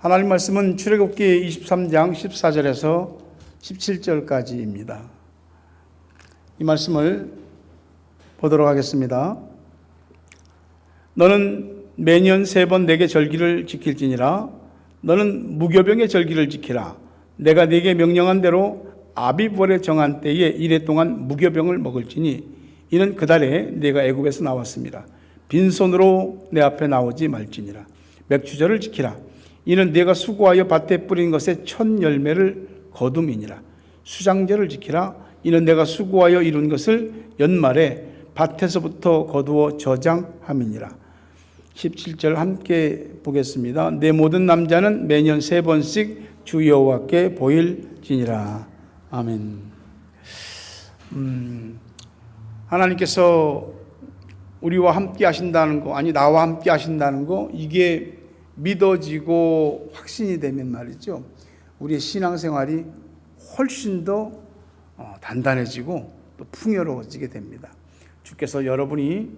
하나님 말씀은 출애굽기 23장 14절에서 17절까지입니다. 이 말씀을 보도록 하겠습니다. 너는 매년 3번 내게 절기를 지킬지니라. 너는 무교병의 절기를 지키라. 내가 네게 명령한 대로 아비벌에 정한 때에 이래 동안 무교병을 먹을지니 이는 그 달에 네가 애굽에서 나왔습니다. 빈손으로 내 앞에 나오지 말지니라. 맥추절을 지키라. 이는 네가 수고하여 밭에 뿌린 것의 첫 열매를 거둠이니라. 수장절을 지키라. 이는 내가 수고하여 이룬 것을 연말에 밭에서부터 거두어 저장함이니라. 17절 함께 보겠습니다. 내 모든 남자는 매년 3번씩 주 여호와께 보일지니라. 아멘. 하나님께서 우리와 함께 하신다는 거, 아니 나와 함께 하신다는 거, 이게 믿어지고 확신이 되면 말이죠, 우리의 신앙생활이 훨씬 더 단단해지고 또 풍요로워지게 됩니다. 주께서 여러분이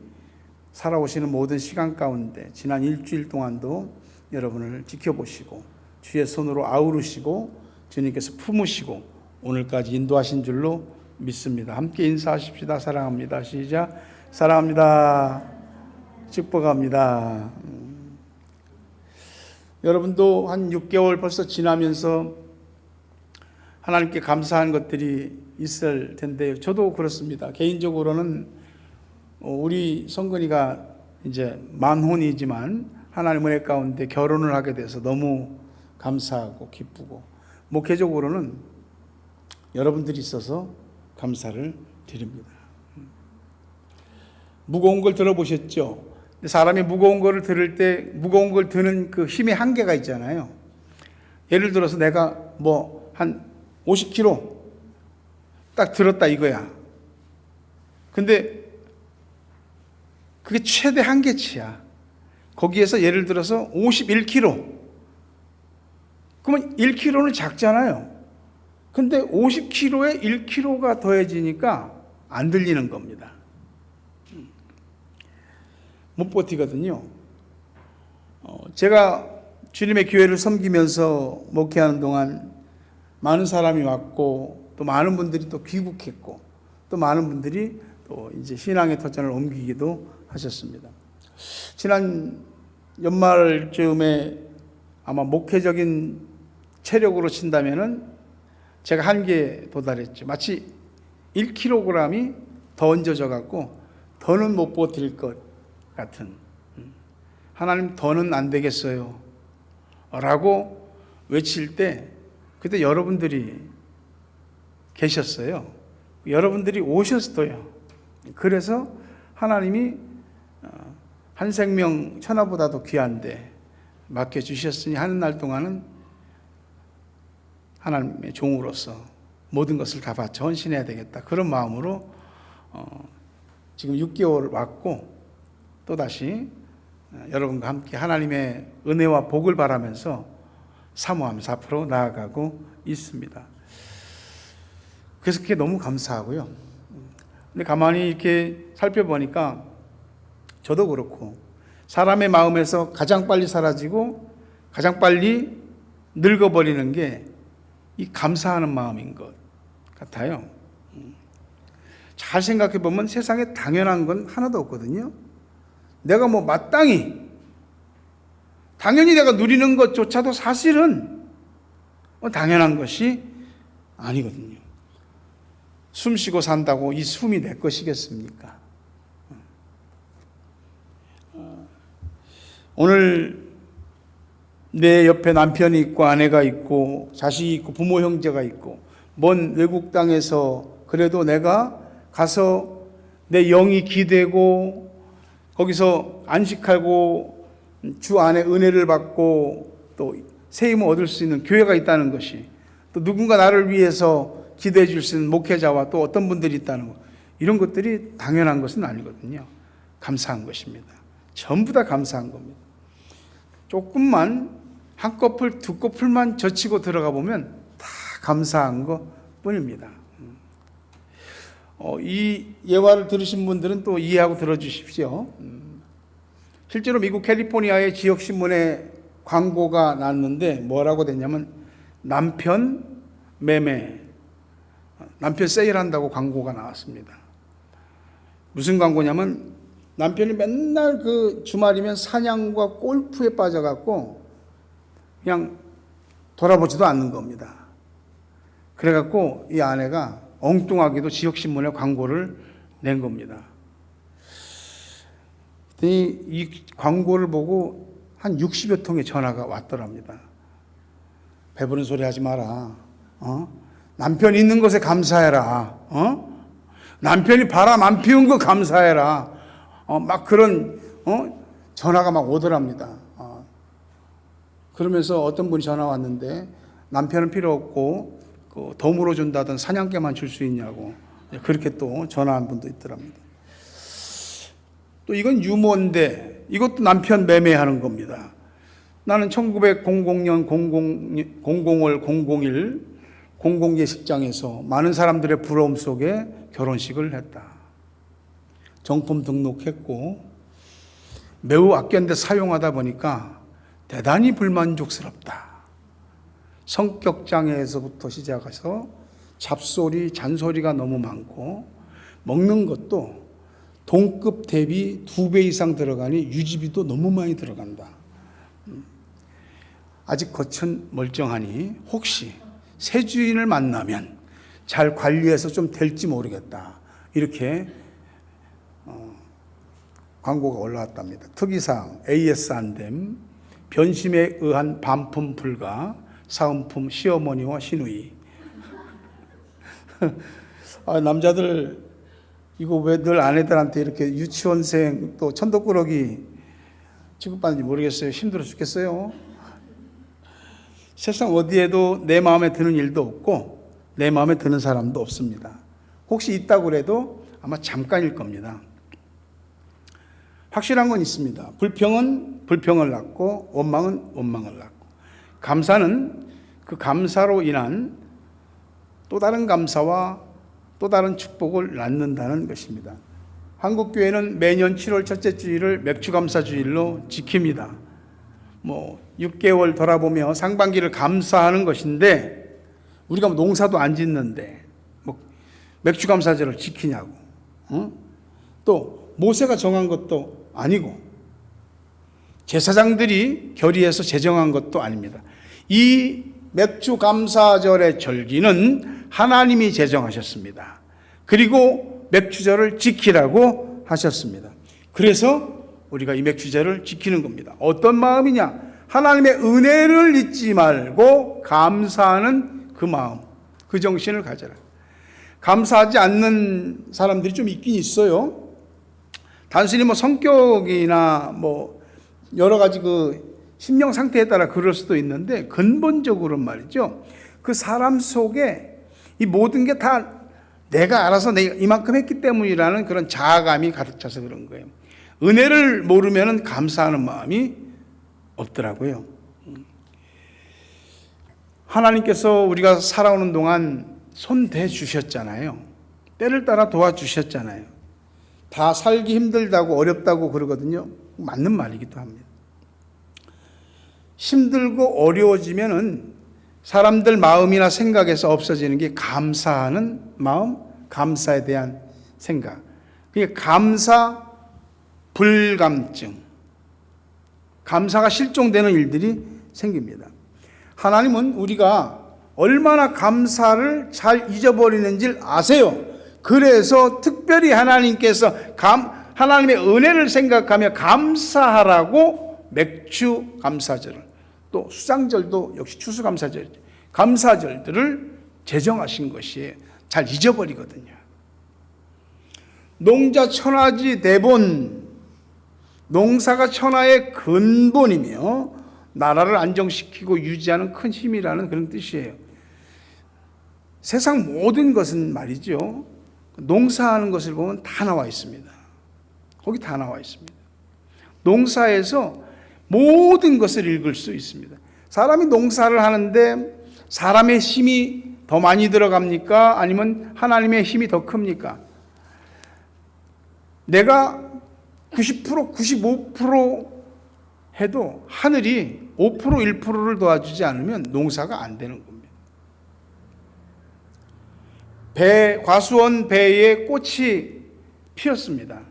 살아오시는 모든 시간 가운데 지난 일주일 동안도 여러분을 지켜보시고 주의 손으로 아우르시고 주님께서 품으시고 오늘까지 인도하신 줄로 믿습니다. 함께 인사하십시다. 사랑합니다. 시작. 사랑합니다. 축복합니다. 여러분도 한 6개월 벌써 지나면서 하나님께 감사한 것들이 있을 텐데요. 저도 그렇습니다. 개인적으로는 우리 성근이가 이제 만혼이지만 하나님 은혜 가운데 결혼을 하게 돼서 너무 감사하고 기쁘고, 목회적으로는 여러분들이 있어서 감사를 드립니다. 무거운 걸 들어보셨죠? 사람이 무거운 걸 들을 때 무거운 걸 드는 그 힘의 한계가 있잖아요. 예를 들어서 내가 한 50kg 딱 들었다 이거야. 근데 그게 최대 한계치야. 거기에서 예를 들어서 51kg. 그러면 1kg는 작잖아요. 근데 50kg에 1kg가 더해지니까 안 들리는 겁니다. 못 버티거든요. 제가 주님의 교회를 섬기면서 목회하는 동안 많은 사람이 왔고 또 많은 분들이 또 귀국했고 또 많은 분들이 또 이제 신앙의 터전을 옮기기도 하셨습니다. 지난 연말쯤에 아마 목회적인 체력으로 친다면은 제가 한계에 도달했죠. 마치 1kg이 더 얹어져 갖고 더는 못 버틸 것 같은, 하나님 더는 안 되겠어요 라고 외칠 때 그때 여러분들이 계셨어요. 여러분들이 오셨어요. 그래서 하나님이 한 생명 천하보다도 귀한데 맡겨주셨으니 하는 날 동안은 하나님의 종으로서 모든 것을 다 바쳐 헌신해야 되겠다, 그런 마음으로 지금 6개월 왔고 또다시 여러분과 함께 하나님의 은혜와 복을 바라면서 사모하면서 앞으로 나아가고 있습니다. 그래서 그게 너무 감사하고요. 근데 가만히 이렇게 살펴보니까 저도 그렇고 사람의 마음에서 가장 빨리 사라지고 가장 빨리 늙어버리는 게 이 감사하는 마음인 것 같아요. 잘 생각해 보면 세상에 당연한 건 하나도 없거든요. 내가 마땅히 당연히 내가 누리는 것조차도 사실은 당연한 것이 아니거든요. 숨 쉬고 산다고 이 숨이 내 것이겠습니까? 오늘 내 옆에 남편이 있고 아내가 있고 자식이 있고 부모 형제가 있고 먼 외국 땅에서 그래도 내가 가서 내 영이 기대고 거기서 안식하고 주 안에 은혜를 받고 또 새 힘을 얻을 수 있는 교회가 있다는 것이, 또 누군가 나를 위해서 기대해 줄 수 있는 목회자와 또 어떤 분들이 있다는 것, 이런 것들이 당연한 것은 아니거든요. 감사한 것입니다. 전부 다 감사한 겁니다. 조금만 한 커플 두 커플만 젖히고 들어가 보면 다 감사한 것 뿐입니다. 이 예화를 들으신 분들은 또 이해하고 들어주십시오. 실제로 미국 캘리포니아의 지역신문에 광고가 났는데 뭐라고 됐냐면 남편 매매, 남편 세일한다고 광고가 나왔습니다. 무슨 광고냐면 남편이 맨날 그 주말이면 사냥과 골프에 빠져갖고 그냥 돌아보지도 않는 겁니다. 그래갖고 이 아내가 엉뚱하게도 지역신문에 광고를 낸 겁니다. 이 광고를 보고 한 60여 통의 전화가 왔더랍니다. 배부른 소리 하지 마라. 남편 있는 것에 감사해라. 남편이 바람 안 피운 거 감사해라. 막 그런 전화가 막 오더랍니다. 그러면서 어떤 분이 전화 왔는데 남편은 필요 없고 그 덤으로 준다던 사냥개만 줄 수 있냐고 그렇게 또 전화한 분도 있더랍니다. 또 이건 유머인데 이것도 남편 매매하는 겁니다. 나는 1900년 00월 001 공공예식장에서 많은 사람들의 부러움 속에 결혼식을 했다. 정품 등록했고 매우 아꼈는데 사용하다 보니까 대단히 불만족스럽다. 성격장애에서부터 시작해서 잡소리, 잔소리가 너무 많고 먹는 것도 동급 대비 2배 이상 들어가니 유지비도 너무 많이 들어간다. 아직 겉은 멀쩡하니 혹시 새 주인을 만나면 잘 관리해서 좀 될지 모르겠다. 이렇게 광고가 올라왔답니다. 특이사항 AS 안됨, 변심에 의한 반품 불가, 사은품 시어머니와 시누이. 남자들 이거 왜 늘 아내들한테 이렇게 유치원생 또 천덕꾸러기 취급받는지 모르겠어요. 힘들어 죽겠어요. 세상 어디에도 내 마음에 드는 일도 없고 내 마음에 드는 사람도 없습니다. 혹시 있다고 해도 아마 잠깐일 겁니다. 확실한 건 있습니다. 불평은 불평을 낳고 원망은 원망을 낳고 감사는 그 감사로 인한 또 다른 감사와 또 다른 축복을 낳는다는 것입니다. 한국교회는 매년 7월 첫째 주일을 맥주감사주일로 지킵니다. 6개월 돌아보며 상반기를 감사하는 것인데 우리가 농사도 안 짓는데 맥주감사절을 지키냐고. 또 모세가 정한 것도 아니고 제사장들이 결의해서 제정한 것도 아닙니다. 이 맥주감사절의 절기는 하나님이 제정하셨습니다. 그리고 맥주절을 지키라고 하셨습니다. 그래서 우리가 이 맥주절을 지키는 겁니다. 어떤 마음이냐? 하나님의 은혜를 잊지 말고 감사하는 그 마음, 그 정신을 가져라. 감사하지 않는 사람들이 좀 있긴 있어요. 단순히 성격이나 여러 가지 그 심령 상태에 따라 그럴 수도 있는데 근본적으로는 말이죠. 그 사람 속에 이 모든 게 다 내가 알아서 내가 이만큼 했기 때문이라는 그런 자아감이 가득 차서 그런 거예요. 은혜를 모르면 감사하는 마음이 없더라고요. 하나님께서 우리가 살아오는 동안 손대 주셨잖아요. 때를 따라 도와주셨잖아요. 다 살기 힘들다고 어렵다고 그러거든요. 맞는 말이기도 합니다. 힘들고 어려워지면은 사람들 마음이나 생각에서 없어지는 게 감사하는 마음, 감사에 대한 생각. 그게 감사 불감증. 감사가 실종되는 일들이 생깁니다. 하나님은 우리가 얼마나 감사를 잘 잊어버리는지를 아세요. 그래서 특별히 하나님께서 하나님의 은혜를 생각하며 감사하라고 맥주 감사절을 또 수장절도 역시 추수감사절, 감사절들을 제정하신 것이에요. 잘 잊어버리거든요. 농자 천하지 대본, 농사가 천하의 근본이며 나라를 안정시키고 유지하는 큰 힘이라는 그런 뜻이에요. 세상 모든 것은 말이죠. 농사하는 것을 보면 다 나와 있습니다. 거기 다 나와 있습니다. 농사에서 모든 것을 읽을 수 있습니다. 사람이 농사를 하는데 사람의 힘이 더 많이 들어갑니까? 아니면 하나님의 힘이 더 큽니까? 내가 90%, 95% 해도 하늘이 5% 1%를 도와주지 않으면 농사가 안 되는 겁니다. 과수원 배에 꽃이 피었습니다.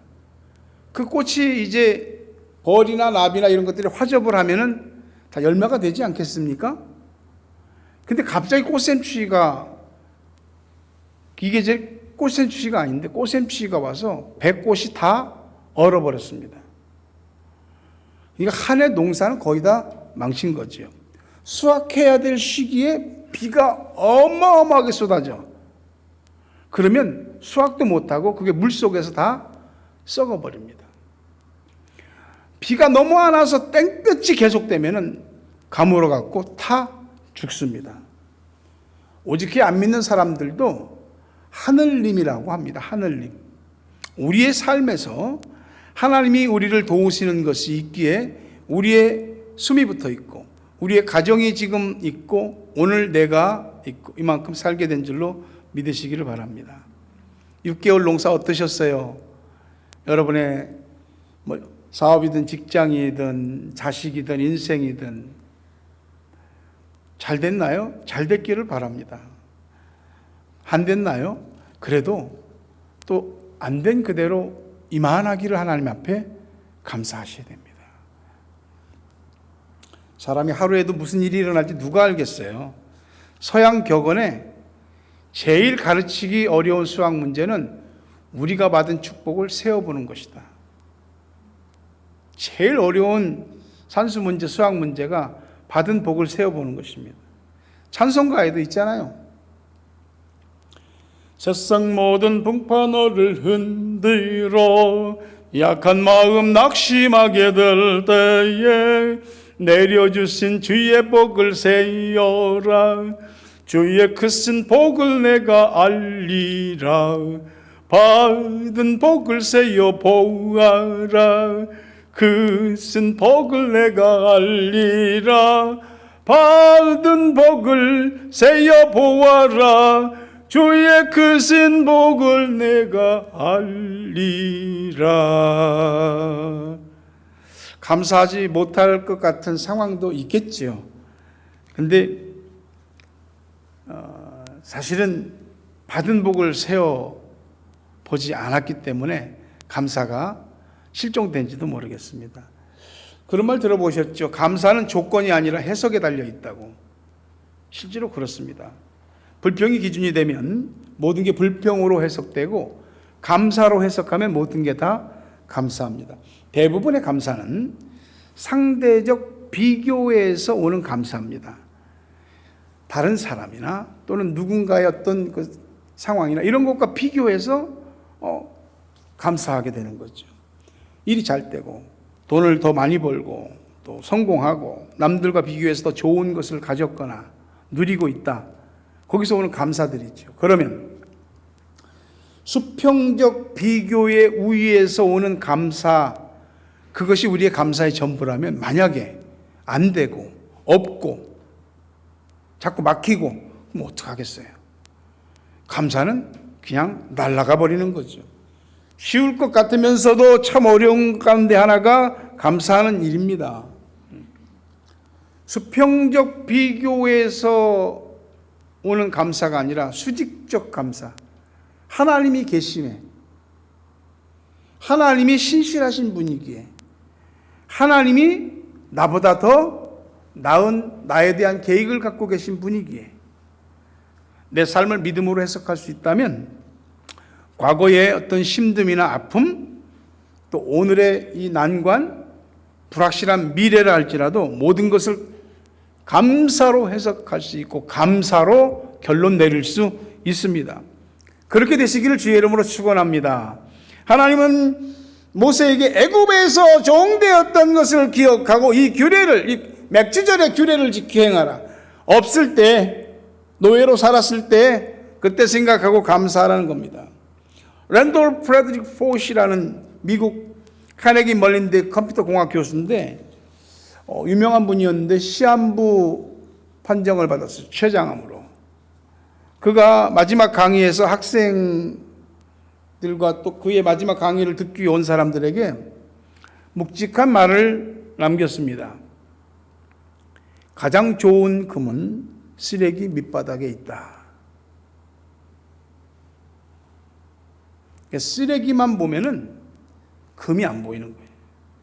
그 꽃이 이제 벌이나 나비나 이런 것들이 화접을 하면은 다 열매가 되지 않겠습니까? 근데 갑자기 꽃샘추위가, 이게 이제 꽃샘추위가 아닌데 꽃샘추위가 와서 배꽃이 다 얼어버렸습니다. 그러니까 한 해 농사는 거의 다 망친 거지요. 수확해야 될 시기에 비가 어마어마하게 쏟아져. 그러면 수확도 못하고 그게 물속에서 다 썩어버립니다. 비가 너무 안 와서 땡볕이 계속되면은 가물어갖고 타 죽습니다. 오직 안 믿는 사람들도 하늘님이라고 합니다. 하늘님. 우리의 삶에서 하나님이 우리를 도우시는 것이 있기에 우리의 숨이 붙어 있고 우리의 가정이 지금 있고 오늘 내가 있고 이만큼 살게 된 줄로 믿으시기를 바랍니다. 6개월 농사 어떠셨어요? 여러분의 사업이든 직장이든 자식이든 인생이든 잘 됐나요? 잘 됐기를 바랍니다. 안 됐나요? 그래도 또 안 된 그대로 이만하기를 하나님 앞에 감사하셔야 됩니다. 사람이 하루에도 무슨 일이 일어날지 누가 알겠어요? 서양 격언에 제일 가르치기 어려운 수학 문제는 우리가 받은 축복을 세어보는 것이다. 제일 어려운 산수 문제, 수학 문제가 받은 복을 세어보는 것입니다. 찬송가에도 있잖아요. 세상 모든 풍파너를 흔들어 약한 마음 낙심하게 될 때에 내려주신 주의 복을 세어라. 주의 크신 복을 내가 알리라. 받은 복을 세어 보아라. 크신 복을 내가 알리라. 받은 복을 세어 보아라. 주의 크신 복을 내가 알리라. 감사하지 못할 것 같은 상황도 있겠지요. 근데 사실은 받은 복을 세어 보지 않았기 때문에 감사가 실종된지도 모르겠습니다. 그런 말 들어보셨죠? 감사는 조건이 아니라 해석에 달려 있다고. 실제로 그렇습니다. 불평이 기준이 되면 모든 게 불평으로 해석되고 감사로 해석하면 모든 게 다 감사합니다. 대부분의 감사는 상대적 비교에서 오는 감사입니다. 다른 사람이나 또는 누군가의 어떤 그 상황이나 이런 것과 비교해서 감사하게 되는 거죠. 일이 잘 되고 돈을 더 많이 벌고 또 성공하고 남들과 비교해서 더 좋은 것을 가졌거나 누리고 있다. 거기서 오는 감사들이죠. 그러면 수평적 비교의 우위에서 오는 감사, 그것이 우리의 감사의 전부라면 만약에 안 되고 없고 자꾸 막히고 그럼 어떡하겠어요? 감사는 그냥 날아가 버리는 거죠. 쉬울 것 같으면서도 참 어려운 가운데 하나가 감사하는 일입니다. 수평적 비교에서 오는 감사가 아니라 수직적 감사. 하나님이 계시네. 하나님이 신실하신 분이기에 하나님이 나보다 더 나은 나에 대한 계획을 갖고 계신 분이기에 내 삶을 믿음으로 해석할 수 있다면 과거의 어떤 힘듦이나 아픔 또 오늘의 이 난관 불확실한 미래라 할지라도 모든 것을 감사로 해석할 수 있고 감사로 결론 내릴 수 있습니다. 그렇게 되시기를 주의 이름으로 축원합니다. 하나님은 모세에게 애굽에서 종되었던 것을 기억하고 이 규례를, 이 맥주절의 규례를 지켜 행하라. 없을 때, 노예로 살았을 때 그때 생각하고 감사하라는 겁니다. 랜돌프 프레드릭 포시라는 미국 카네기 멀린대 컴퓨터 공학 교수인데 유명한 분이었는데 시한부 판정을 받았어요. 최장암으로. 그가 마지막 강의에서 학생들과 또 그의 마지막 강의를 듣기 위해 온 사람들에게 묵직한 말을 남겼습니다. 가장 좋은 금은 쓰레기 밑바닥에 있다. 쓰레기만 보면은 금이 안 보이는 거예요.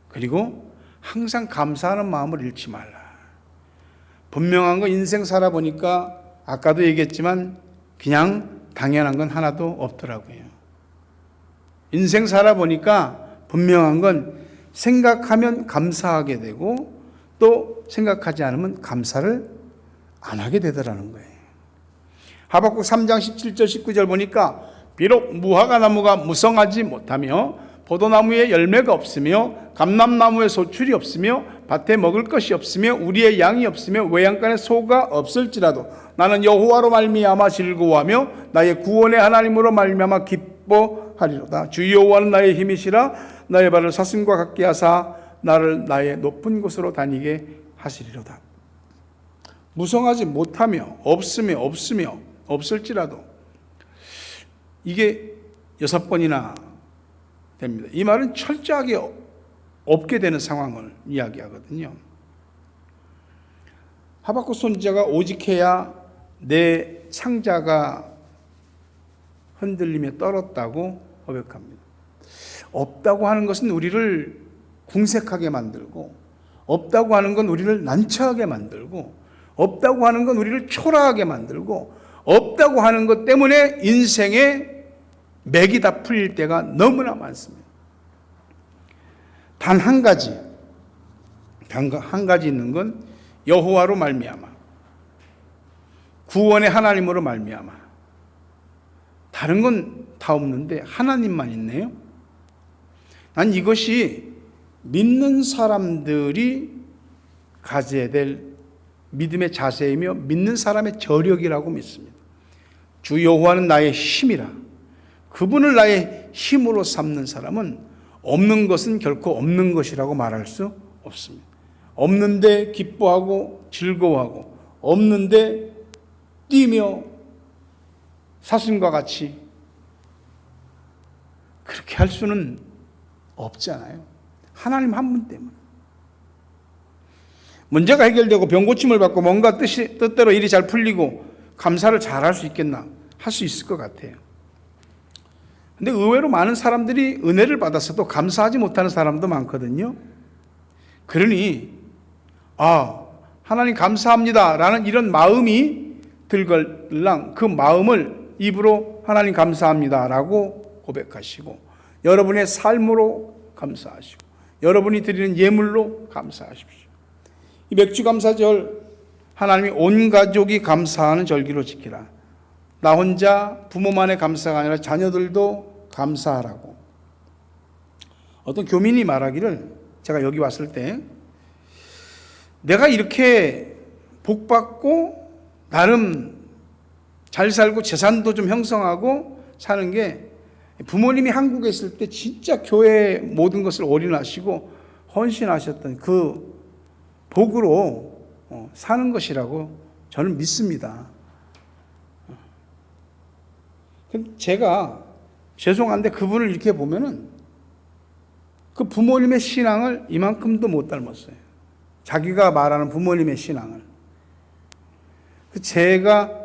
그리고 항상 감사하는 마음을 잃지 말라. 분명한 거 인생 살아보니까 아까도 얘기했지만 그냥 당연한 건 하나도 없더라고요. 인생 살아보니까 분명한 건 생각하면 감사하게 되고 또 생각하지 않으면 감사를 안 하게 되더라는 거예요. 하박국 3장 17절 19절 보니까 비록 무화과 나무가 무성하지 못하며 포도나무에 열매가 없으며 감람나무에 소출이 없으며 밭에 먹을 것이 없으며 우리의 양이 없으며 외양간에 소가 없을지라도 나는 여호와로 말미암아 즐거워하며 나의 구원의 하나님으로 말미암아 기뻐하리로다. 주 여호와는 나의 힘이시라 나의 발을 사슴과 같게 하사 나를 나의 높은 곳으로 다니게 하시리로다. 무성하지 못하며 없을지라도 이게 6번이나 됩니다. 이 말은 철저하게 없게 되는 상황을 이야기하거든요. 하박국 선지자가 오직해야 내 상자가 흔들리며 떨었다고 고백합니다. 없다고 하는 것은 우리를 궁색하게 만들고, 없다고 하는 건 우리를 난처하게 만들고, 없다고 하는 건 우리를 초라하게 만들고, 없다고 하는 것 때문에 인생의 맥이 다 풀릴 때가 너무나 많습니다. 단 한 가지 있는 건 여호와로 말미암아, 구원의 하나님으로 말미암아. 다른 건 다 없는데 하나님만 있네요. 난 이것이 믿는 사람들이 가져야 될 믿음의 자세이며 믿는 사람의 저력이라고 믿습니다. 주 여호와는 나의 힘이라. 그분을 나의 힘으로 삼는 사람은 없는 것은 결코 없는 것이라고 말할 수 없습니다. 없는데 기뻐하고 즐거워하고, 없는데 뛰며 사슴과 같이 그렇게 할 수는 없잖아요. 하나님 한 분 때문에. 문제가 해결되고 병고침을 받고 뭔가 뜻대로 일이 잘 풀리고 감사를 잘 할 수 있겠나? 할 수 있을 것 같아요. 근데 의외로 많은 사람들이 은혜를 받았어도 감사하지 못하는 사람도 많거든요. 그러니 하나님 감사합니다 라는 이런 마음이 들걸랑 그 마음을 입으로 하나님 감사합니다 라고 고백하시고, 여러분의 삶으로 감사하시고, 여러분이 드리는 예물로 감사하십시오. 이 맥주감사절, 하나님이 온 가족이 감사하는 절기로 지키라. 나 혼자 부모만의 감사가 아니라 자녀들도 감사하라고. 어떤 교민이 말하기를, 제가 여기 왔을 때 내가 이렇게 복받고 나름 잘 살고 재산도 좀 형성하고 사는 게 부모님이 한국에 있을 때 진짜 교회의 모든 것을 올인하시고 헌신하셨던 그 복으로 사는 것이라고 저는 믿습니다. 제가 죄송한데 그분을 이렇게 보면은 그 부모님의 신앙을 이만큼도 못 닮았어요. 자기가 말하는 부모님의 신앙을. 제가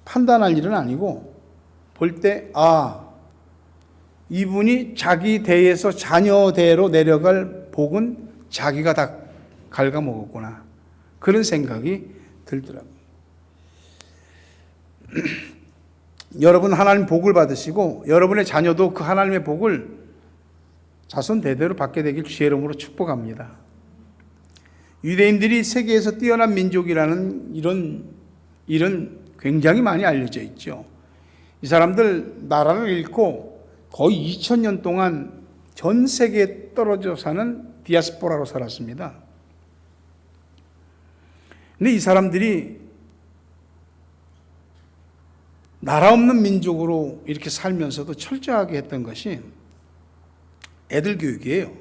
판단할 일은 아니고 볼 때 이분이 자기 대에서 자녀 대로 내려갈 복은 자기가 다 갉아먹었구나. 그런 생각이 들더라고요. 여러분 하나님 복을 받으시고 여러분의 자녀도 그 하나님의 복을 자손 대대로 받게 되길 주의 이름으로 축복합니다. 유대인들이 세계에서 뛰어난 민족이라는 이런 굉장히 많이 알려져 있죠. 이 사람들 나라를 잃고 거의 2000년 동안 전 세계에 떨어져 사는 디아스포라로 살았습니다. 근데 이 사람들이 나라 없는 민족으로 이렇게 살면서도 철저하게 했던 것이 애들 교육이에요.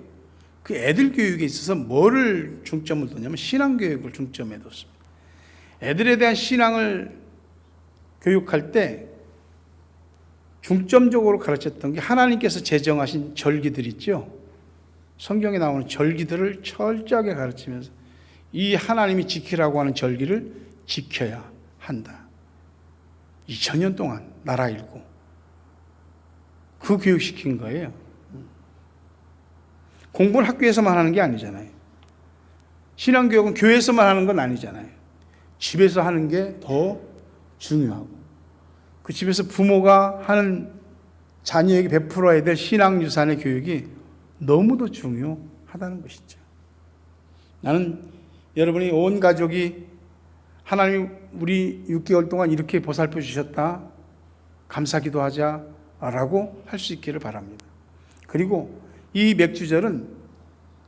그 애들 교육에 있어서 뭐를 중점을 뒀냐면 신앙교육을 중점에 뒀습니다. 애들에 대한 신앙을 교육할 때 중점적으로 가르쳤던 게 하나님께서 제정하신 절기들 있죠. 성경에 나오는 절기들을 철저하게 가르치면서 이 하나님이 지키라고 하는 절기를 지켜야 한다. 2000년 동안 나라 잃고 그 교육시킨 거예요. 공부는 학교에서만 하는 게 아니잖아요. 신앙교육은 교회에서만 하는 건 아니잖아요. 집에서 하는 게 더 중요하고 그 집에서 부모가 하는 자녀에게 베풀어야 될 신앙유산의 교육이 너무도 중요하다는 것이죠. 나는 여러분이 온 가족이 하나님 우리 6개월 동안 이렇게 보살펴 주셨다 감사기도 하자라고 할 수 있기를 바랍니다. 그리고 이 맥주절은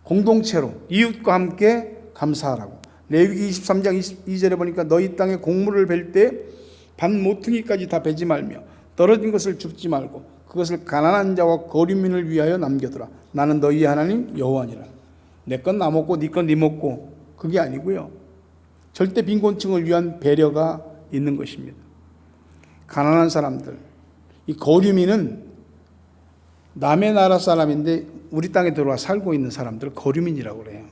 공동체로 이웃과 함께 감사하라고. 레위기 23장 22절에 보니까 너희 땅에 곡물을 벨 때 반 모퉁이까지 다 베지 말며 떨어진 것을 줍지 말고 그것을 가난한 자와 거류민을 위하여 남겨두라. 나는 너희 하나님 여호와니라. 내 건 나 먹고 네 건 네 먹고 그게 아니고요. 절대 빈곤층을 위한 배려가 있는 것입니다. 가난한 사람들, 이 거류민은 남의 나라 사람인데 우리 땅에 들어와 살고 있는 사람들을 거류민이라고 그래요.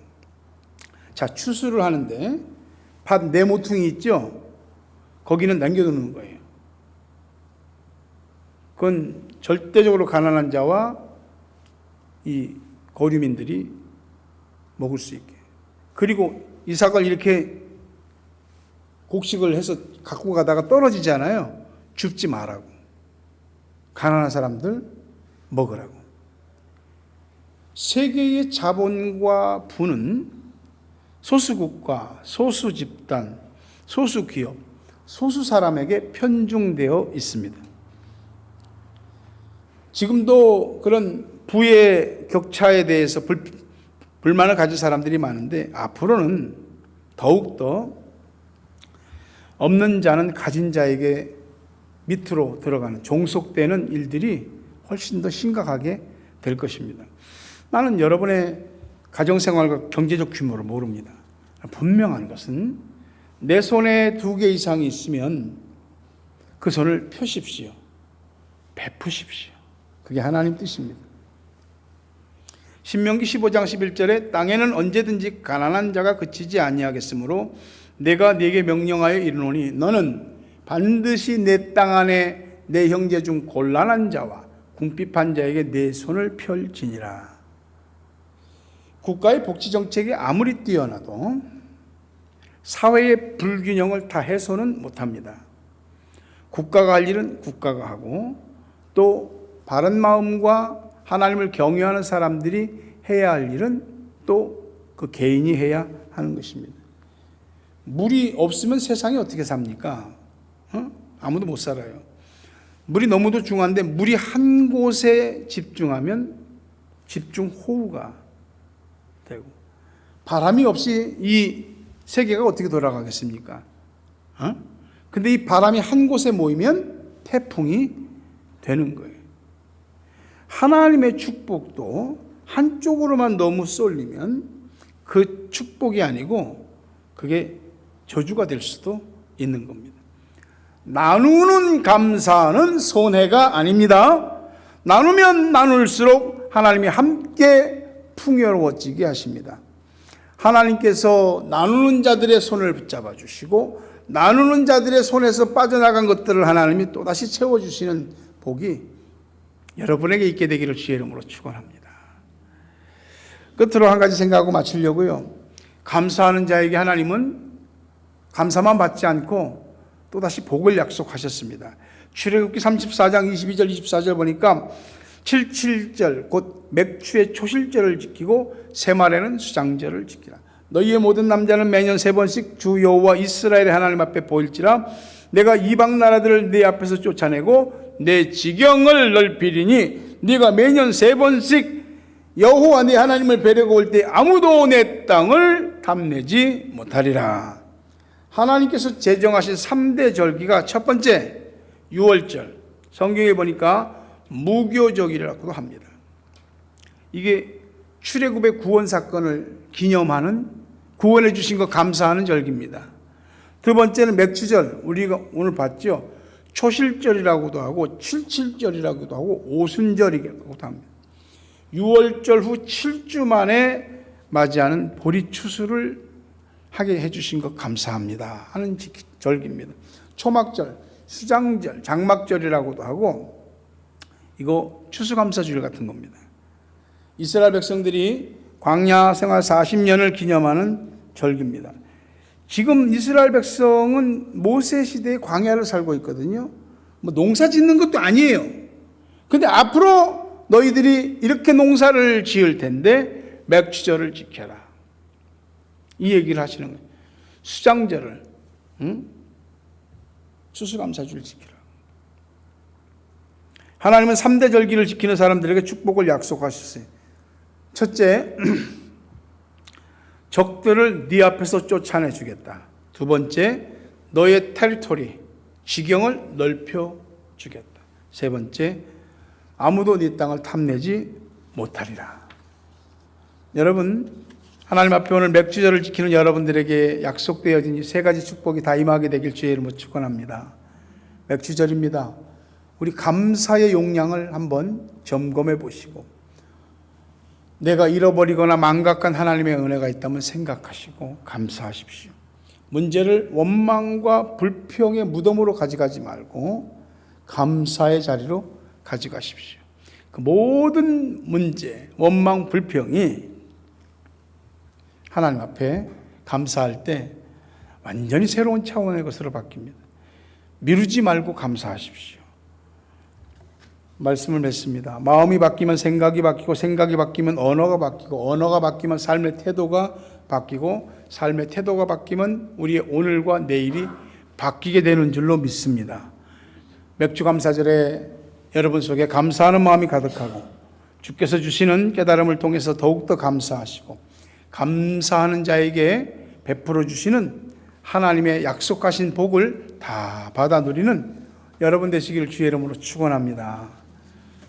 자, 추수를 하는데 밭 네 모퉁이 있죠? 거기는 남겨두는 거예요. 그건 절대적으로 가난한 자와 이 거류민들이 먹을 수 있게. 그리고 이삭을 이렇게 곡식을 해서 갖고 가다가 떨어지잖아요. 줍지 말라고. 가난한 사람들 먹으라고. 세계의 자본과 부는 소수국가, 소수집단, 소수기업, 소수사람에게 편중되어 있습니다. 지금도 그런 부의 격차에 대해서 불만을 가진 사람들이 많은데 앞으로는 더욱더 없는 자는 가진 자에게 밑으로 들어가는 종속되는 일들이 훨씬 더 심각하게 될 것입니다. 나는 여러분의 가정생활과 경제적 규모를 모릅니다. 분명한 것은 내 손에 2개 이상이 있으면 그 손을 펴십시오. 베푸십시오. 그게 하나님 뜻입니다. 신명기 15장 11절에 땅에는 언제든지 가난한 자가 그치지 아니하겠으므로 내가 네게 명령하여 이르노니 너는 반드시 내 땅 안에 내 형제 중 곤란한 자와 궁핍한 자에게 내 손을 펼지니라. 국가의 복지정책이 아무리 뛰어나도 사회의 불균형을 다 해소는 못합니다. 국가가 할 일은 국가가 하고 또 바른 마음과 하나님을 경외하는 사람들이 해야 할 일은 또 그 개인이 해야 하는 것입니다. 물이 없으면 세상이 어떻게 삽니까? 아무도 못 살아요. 물이 너무도 중요한데 물이 한 곳에 집중하면 집중호우가 되고 바람이 없이 이 세계가 어떻게 돌아가겠습니까? 근데 이 바람이 한 곳에 모이면 태풍이 되는 거예요. 하나님의 축복도 한쪽으로만 너무 쏠리면 그 축복이 아니고 그게 저주가 될 수도 있는 겁니다. 나누는 감사는 손해가 아닙니다. 나누면 나눌수록 하나님이 함께 풍요로워지게 하십니다. 하나님께서 나누는 자들의 손을 붙잡아 주시고 나누는 자들의 손에서 빠져나간 것들을 하나님이 또다시 채워주시는 복이 여러분에게 있게 되기를 주의 이름으로 축원합니다. 끝으로 한 가지 생각하고 마치려고요. 감사하는 자에게 하나님은 감사만 받지 않고 또다시 복을 약속하셨습니다. 출애굽기 34장 22절 24절 보니까 77절 곧 맥추의 초실절을 지키고 새말에는 수장절을 지키라. 너희의 모든 남자는 매년 3번씩 주 여호와 이스라엘의 하나님 앞에 보일지라. 내가 이방 나라들을 네 앞에서 쫓아내고 내 지경을 넓히리니 네가 매년 3번씩 여호와 네 하나님을 뵈려고 올 때 아무도 내 땅을 탐내지 못하리라. 하나님께서 제정하신 3대 절기가 첫 번째 유월절, 성경에 보니까 무교절이라고도 합니다. 이게 출애굽의 구원 사건을 기념하는, 구원해 주신 것 감사하는 절기입니다. 두 번째는 맥추절, 우리가 오늘 봤죠. 초실절이라고도 하고 칠칠절이라고도 하고 오순절이라고도 합니다. 유월절 후 7주 만에 맞이하는 보리 추수를 하게 해주신 것 감사합니다 하는 절기입니다. 초막절, 수장절, 장막절이라고도 하고 이거 추수감사주일 같은 겁니다. 이스라엘 백성들이 광야 생활 40년을 기념하는 절기입니다. 지금 이스라엘 백성은 모세 시대의 광야를 살고 있거든요. 뭐 농사 짓는 것도 아니에요. 근데 앞으로 너희들이 이렇게 농사를 지을 텐데 맥주절을 지켜라. 이 얘기를 하시는 거예요. 수장절을, 추수감사주를 지키라. 하나님은 3대 절기를 지키는 사람들에게 축복을 약속하셨어요. 첫째, 적들을 네 앞에서 쫓아내 주겠다. 두 번째, 너의 테리토리, 지경을 넓혀 주겠다. 세 번째, 아무도 네 땅을 탐내지 못하리라. 여러분, 하나님 앞에 오늘 맥주절을 지키는 여러분들에게 약속되어진 이 세 가지 축복이 다 임하게 되길 주의 이름으로 축원합니다. 맥주절입니다. 우리 감사의 용량을 한번 점검해 보시고 내가 잃어버리거나 망각한 하나님의 은혜가 있다면 생각하시고 감사하십시오. 문제를 원망과 불평의 무덤으로 가져가지 말고 감사의 자리로 가져가십시오. 그 모든 문제, 원망, 불평이 하나님 앞에 감사할 때 완전히 새로운 차원의 것으로 바뀝니다. 미루지 말고 감사하십시오. 말씀을 맺습니다. 마음이 바뀌면 생각이 바뀌고 생각이 바뀌면 언어가 바뀌고 언어가 바뀌면 삶의 태도가 바뀌고 삶의 태도가 바뀌면 우리의 오늘과 내일이 바뀌게 되는 줄로 믿습니다. 맥주감사절에 여러분 속에 감사하는 마음이 가득하고 주께서 주시는 깨달음을 통해서 더욱더 감사하시고 감사하는 자에게 베풀어 주시는 하나님의 약속하신 복을 다 받아 누리는 여러분 되시기를 주의 이름으로 축원합니다.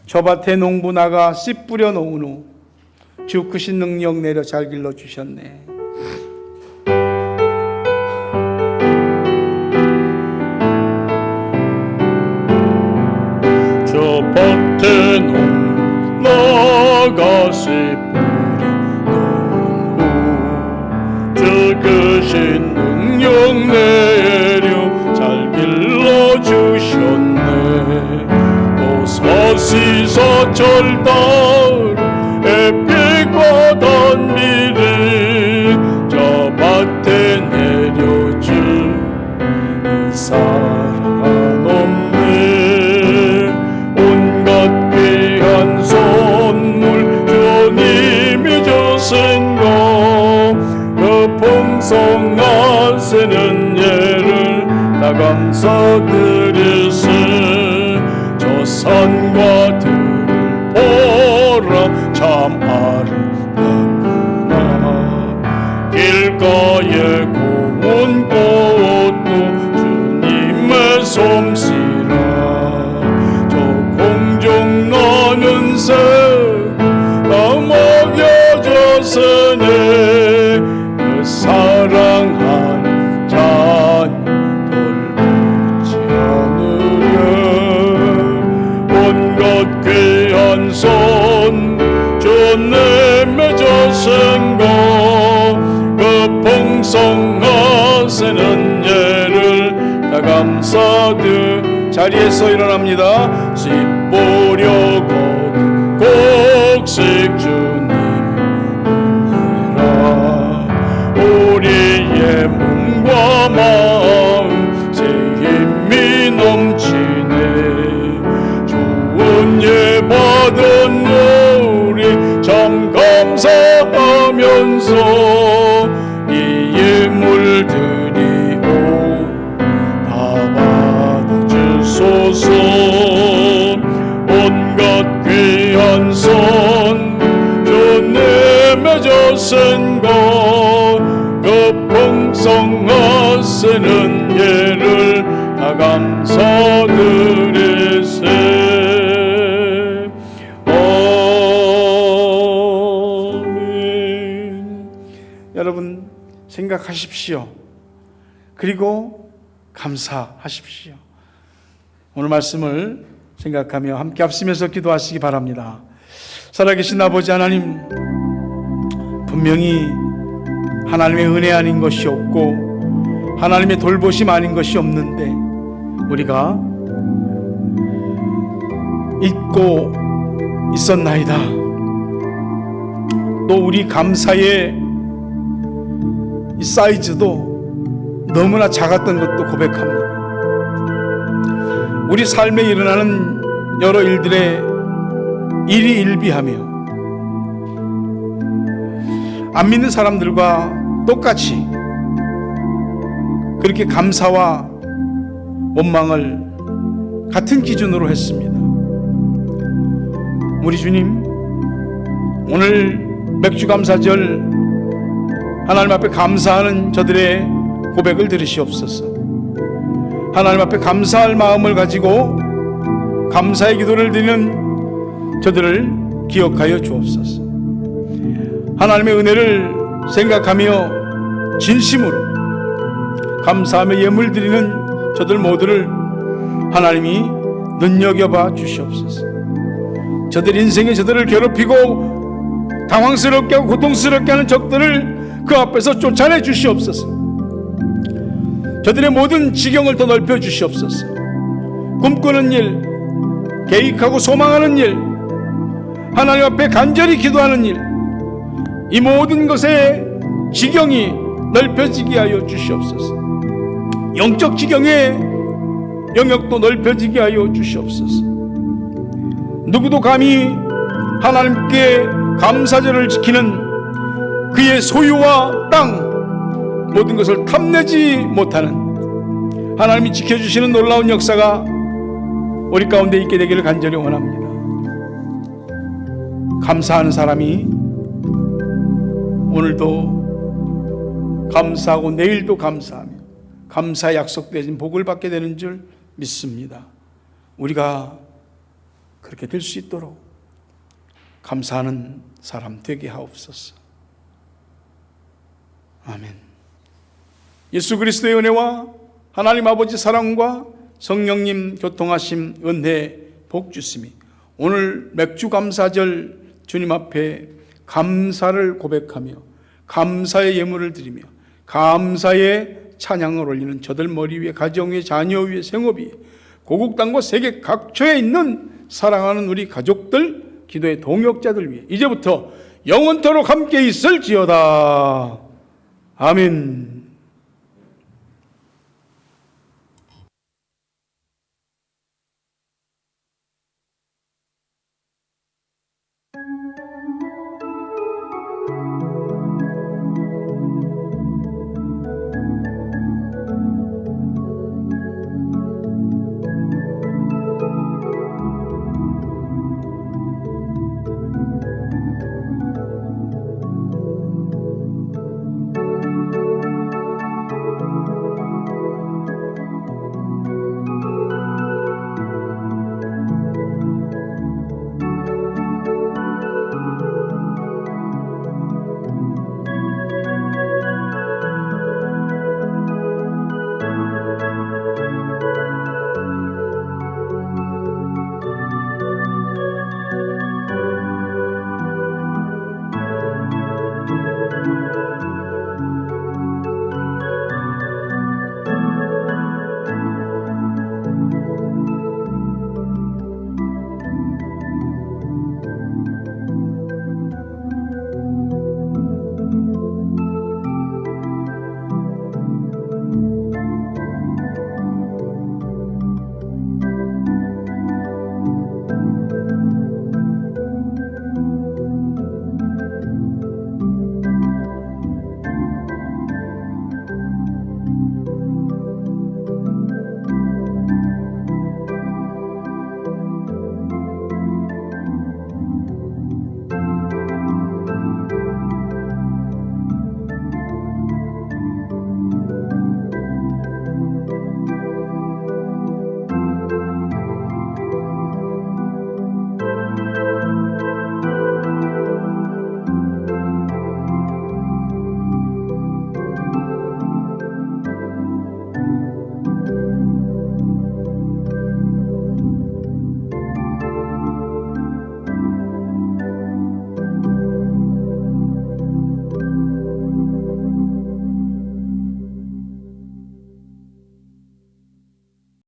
저 밭에 농부 나가 씨 뿌려 놓은 후 주 크신 능력 내려 잘 길러 주셨네. 저 밭에 농부 나가 씨 뿌려 놓은 후 주 크신 능력 내려 잘 길러 주셨네. 서시서철 따라 햇빛과 단미를 저 밭에 내려준 이 사랑 없네. 온갖 귀한 선물 주님이 주신 것 풍성한 새는 예를 다 감사드리시. 저 산과 들을 보라 참 아름답구나. 길가에 고운 꽃도 주님의 솜씨라. 저 공중 나는 새 다 먹여줬으니 그 사랑한 자녀 돌보지 않으려. 온갖 귀한 손 주님의 주신 것 풍성한 새는 예를 다 감사드. 자리에서 일어납니다. 씨 뿌려거든 곡식 주님 은혜라. 우리의 몸과 마음 새 힘이 넘치네. 예 받은 우리 참 감사하면서 이 예물 드리오 다 받아주소서. 온갖 귀한 손 주님의 주신 것 풍성한 새는 예를 다 감사드리세. 여러분 생각하십시오. 그리고 감사하십시오. 오늘 말씀을 생각하며 함께 합심해서 기도하시기 바랍니다. 살아계신 아버지 하나님, 분명히 하나님의 은혜 아닌 것이 없고 하나님의 돌보심 아닌 것이 없는데 우리가 잊고 있었나이다. 또 우리 감사의 이 사이즈도 너무나 작았던 것도 고백합니다. 우리 삶에 일어나는 여러 일들에 일희일비하며 안 믿는 사람들과 똑같이 그렇게 감사와 원망을 같은 기준으로 했습니다. 우리 주님, 오늘 맥주감사절 하나님 앞에 감사하는 저들의 고백을 들으시옵소서. 하나님 앞에 감사할 마음을 가지고 감사의 기도를 드리는 저들을 기억하여 주옵소서. 하나님의 은혜를 생각하며 진심으로 감사하며 예물 드리는 저들 모두를 하나님이 눈여겨봐 주시옵소서. 저들 인생에 저들을 괴롭히고 당황스럽게 하고 고통스럽게 하는 적들을 그 앞에서 쫓아내 주시옵소서. 저들의 모든 지경을 더 넓혀 주시옵소서. 꿈꾸는 일, 계획하고 소망하는 일, 하나님 앞에 간절히 기도하는 일, 이 모든 것의 지경이 넓혀지게 하여 주시옵소서. 영적 지경의 영역도 넓혀지게 하여 주시옵소서. 누구도 감히 하나님께 감사절을 지키는 그의 소유와 땅 모든 것을 탐내지 못하는 하나님이 지켜주시는 놀라운 역사가 우리 가운데 있게 되기를 간절히 원합니다. 감사하는 사람이 오늘도 감사하고 내일도 감사하며 감사의 약속되어진 복을 받게 되는 줄 믿습니다. 우리가 그렇게 될 수 있도록 감사하는 사람 되게 하옵소서. 아멘. 예수 그리스도의 은혜와 하나님 아버지 사랑과 성령님 교통하심 은혜 복 주심이 오늘 맥주감사절 주님 앞에 감사를 고백하며 감사의 예물을 드리며 감사의 찬양을 올리는 저들 머리 위에, 가정 위에, 자녀 위에, 생업 위에, 고국 땅과 세계 각처에 있는 사랑하는 우리 가족들, 기도의 동역자들 위해 이제부터 영원토록 함께 있을지어다. 아멘.